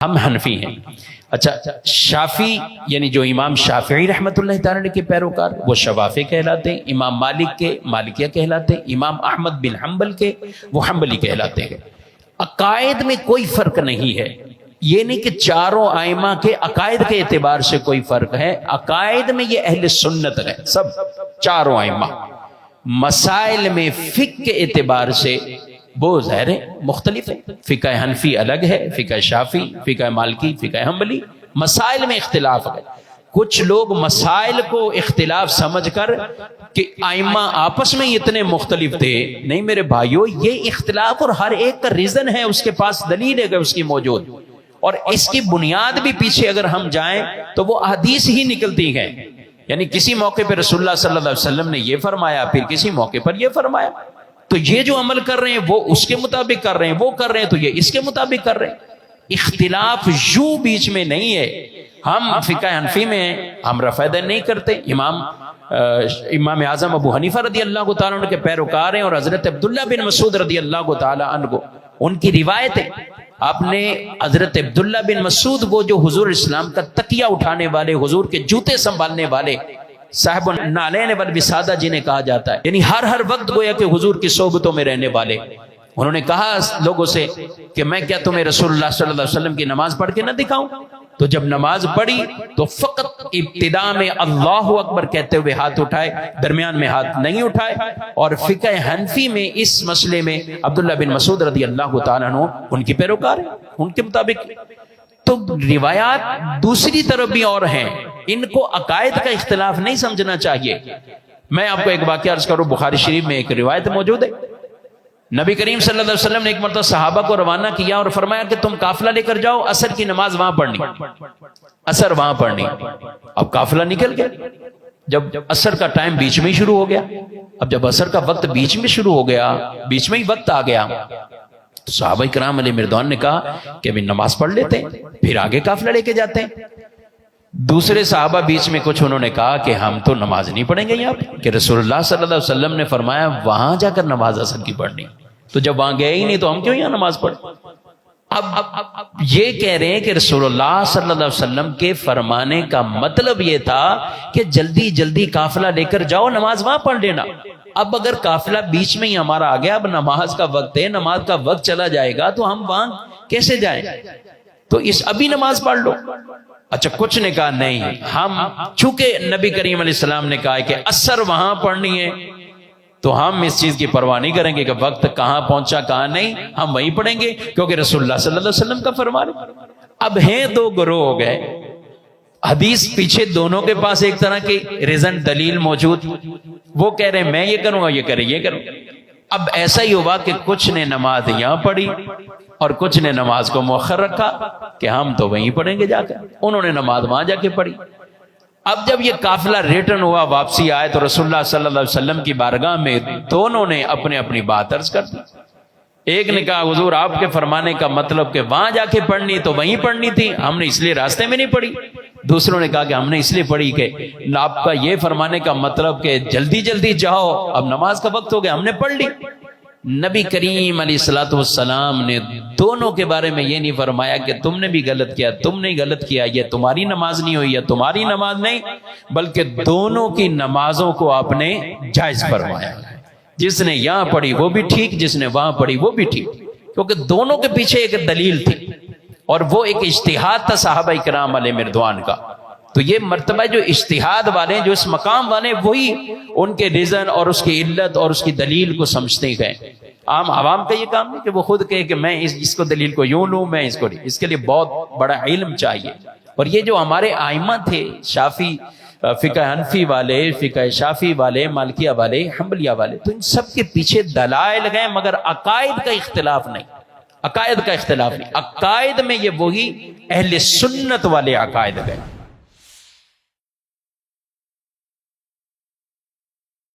ہم حنفی ہیں۔ اچھا، شافی یعنی جو امام شافعی رحمۃ اللہ تعالی کے پیروکار وہ شوافی کہلاتے ہیں، امام مالک کے مالکیہ کہلاتے ہیں، امام احمد بن حنبل کے وہ حنبلی کہلاتے ہیں۔ عقائد میں کوئی فرق نہیں ہے، یہ نہیں کہ چاروں ائمہ کے عقائد کے اعتبار سے کوئی فرق ہے، عقائد میں یہ اہل سنت ہے سب چاروں ائمہ۔ مسائل میں فقہ کے اعتبار سے وہ ظاہر مختلف ہے، فقہ حنفی الگ ہے، فقہ شافی، فقہ مالکی، فقہ حنبلی، مسائل میں اختلاف ہے۔ کچھ لوگ مسائل کو اختلاف سمجھ کر کہ ائمہ آپس میں اتنے مختلف تھے، نہیں میرے بھائیو، یہ اختلاف اور ہر ایک کا ریزن ہے، اس کے پاس دلیل ہے کہ اس کی موجود، اور اس کی بنیاد بھی پیچھے اگر ہم جائیں تو وہ احادیث ہی نکلتی ہیں، یعنی کسی موقع پہ رسول اللہ صلی اللہ علیہ وسلم نے یہ فرمایا، پھر کسی موقع پر یہ فرمایا، تو یہ جو عمل کر رہے ہیں وہ اس کے مطابق کر رہے ہیں، وہ کر رہے ہیں تو یہ اس کے مطابق کر رہے ہیں۔ اختلاف یوں بیچ میں نہیں ہے۔ ہم فقہ حنفی میں ہم رفع دین نہیں کرتے، امام اعظم ابو حنیفہ رضی اللہ تعالیٰ عنہ کے پیروکار ہیں، اور حضرت عبداللہ بن مسعود رضی اللہ تعالیٰ عنہ کو ان کی روایت ہے، آپ نے حضرت عبداللہ بن مسعود وہ جو حضور اسلام کا تکیہ اٹھانے والے، حضور کے جوتے سنبھالنے والے، صاحب النعلین والوسادہ جنہیں کہا جاتا ہے، یعنی ہر وقت گویا کہ حضور کی صحبتوں میں رہنے والے، انہوں نے کہا لوگوں سے کہ میں کیا تمہیں رسول اللہ صلی اللہ علیہ وسلم کی نماز پڑھ کے نہ دکھاؤں؟ تو جب نماز پڑھی تو فقط ابتدا میں اللہ اکبر کہتے ہوئے ہاتھ اٹھائے، درمیان میں ہاتھ نہیں اٹھائے، اور فقہ حنفی میں اس مسئلے میں عبداللہ بن مسعود رضی اللہ تعالیٰ عنہ ان کی پیروکار ہیں، ان کے مطابق۔ تو روایات دوسری طرف بھی اور ہیں، ان کو عقائد کا اختلاف نہیں سمجھنا چاہیے۔ میں آپ کو ایک واقعہ عرض کروں، بخاری شریف میں ایک روایت موجود ہے، نبی کریم صلی اللہ علیہ وسلم نے ایک مرتبہ صحابہ کو روانہ کیا اور فرمایا کہ تم قافلہ لے کر جاؤ، عصر کی نماز وہاں پڑھنی، عصر وہاں پڑھنی۔ اب قافلہ نکل گیا، جب عصر کا ٹائم بیچ میں ہی شروع ہو گیا، اب جب عصر کا وقت بیچ میں شروع ہو گیا، بیچ میں ہی وقت آ گیا، تو صحابہ کرام علیہ مردوان نے کہا کہ ابھی نماز پڑھ لیتے ہیں پھر آگے قافلہ لے کے جاتے ہیں۔ دوسرے صحابہ بیچ میں کچھ انہوں نے کہا کہ ہم تو نماز نہیں پڑھیں گے یہاں پہ، کہ رسول اللہ صلی اللہ علیہ وسلم نے فرمایا وہاں جا کر نماز عصر کی پڑھنی، تو جب وہاں گئے ہی نہیں تو ہم کیوں یہاں نماز پڑھیں؟ اب یہ کہہ رہے ہیں کہ رسول اللہ صلی اللہ علیہ وسلم کے فرمانے کا مطلب یہ تھا کہ جلدی جلدی قافلہ لے کر جاؤ، نماز وہاں پڑھ لینا۔ اب اگر قافلہ بیچ میں ہی ہمارا آ گیا، اب نماز کا وقت ہے، نماز کا وقت چلا جائے گا تو ہم وہاں کیسے جائیں؟ تو ابھی نماز پڑھ لو۔ اچھا، کچھ نے کہا نہیں، ہم چونکہ نبی کریم علیہ السلام نے کہا ہے کہ عصر وہاں پڑھنی ہے، تو ہم اس چیز کی پرواہ نہیں کریں گے کہ وقت کہاں پہنچا کہاں نہیں، ہم وہیں پڑھیں گے کیونکہ رسول اللہ صلی اللہ علیہ وسلم کا فرمان ہے۔ اب ہیں دو گروہ ہو گئے، حدیث پیچھے دونوں کے پاس ایک طرح کی ریزن دلیل موجود، وہ کہہ رہے ہیں میں یہ کروں گا، یہ کرے یہ کروں۔ اب ایسا ہی ہوا کہ کچھ نے نماز یہاں پڑھی اور کچھ نے نماز کو مؤخر رکھا کہ ہم تو وہیں پڑھیں گے جا کر، انہوں نے نماز وہاں جا کے پڑھی۔ اب جب یہ قافلہ ریٹرن ہوا، واپسی آئے، تو رسول اللہ صلی اللہ علیہ وسلم کی بارگاہ میں دونوں نے اپنے اپنی بات عرض کر دی۔ ایک نے کہا حضور آپ کے فرمانے کا مطلب کہ وہاں جا کے پڑھنی تو وہیں پڑھنی تھی، ہم نے اس لیے راستے میں نہیں پڑھی۔ دوسروں نے کہا کہ ہم نے اس لیے پڑھی کہ آپ کا یہ فرمانے کا مطلب کہ جلدی جلدی جاؤ، اب نماز کا وقت ہو گیا، ہم نے پڑھ لی۔ نبی کریم علیہ الصلوۃ والسلام نے دونوں کے بارے میں یہ نہیں فرمایا کہ تم نے بھی غلط کیا، تم نے غلط کیا، یہ تمہاری نماز نہیں ہوئی، یا تمہاری نماز نہیں، بلکہ دونوں کی نمازوں کو آپ نے جائز فرمایا۔ جس نے یہاں پڑھی وہ بھی ٹھیک، جس نے وہاں پڑھی وہ بھی ٹھیک، کیونکہ دونوں کے پیچھے ایک دلیل تھی اور وہ ایک اجتہاد تھا صحابہ کرام علیہ مردوان کا۔ تو یہ مرتبہ جو اجتہاد والے، جو اس مقام والے، وہی ان کے ریزن اور اس کی علت اور اس کی دلیل کو سمجھتے گئے۔ عام عوام کا یہ کام نہیں کہ وہ خود کہے کہ میں اس کو دلیل کو یوں لوں، میں اس کو، اس کے لیے بہت بڑا علم چاہیے۔ اور یہ جو ہمارے ائمہ تھے، شافی، فقہ حنفی والے، فقہ شافی والے، مالکیہ والے، حنبلیہ والے، تو ان سب کے پیچھے دلائل گئے، مگر عقائد کا اختلاف نہیں، عقائد کا اختلاف نہیں، عقائد میں یہ وہی اہل سنت والے عقائد گئے۔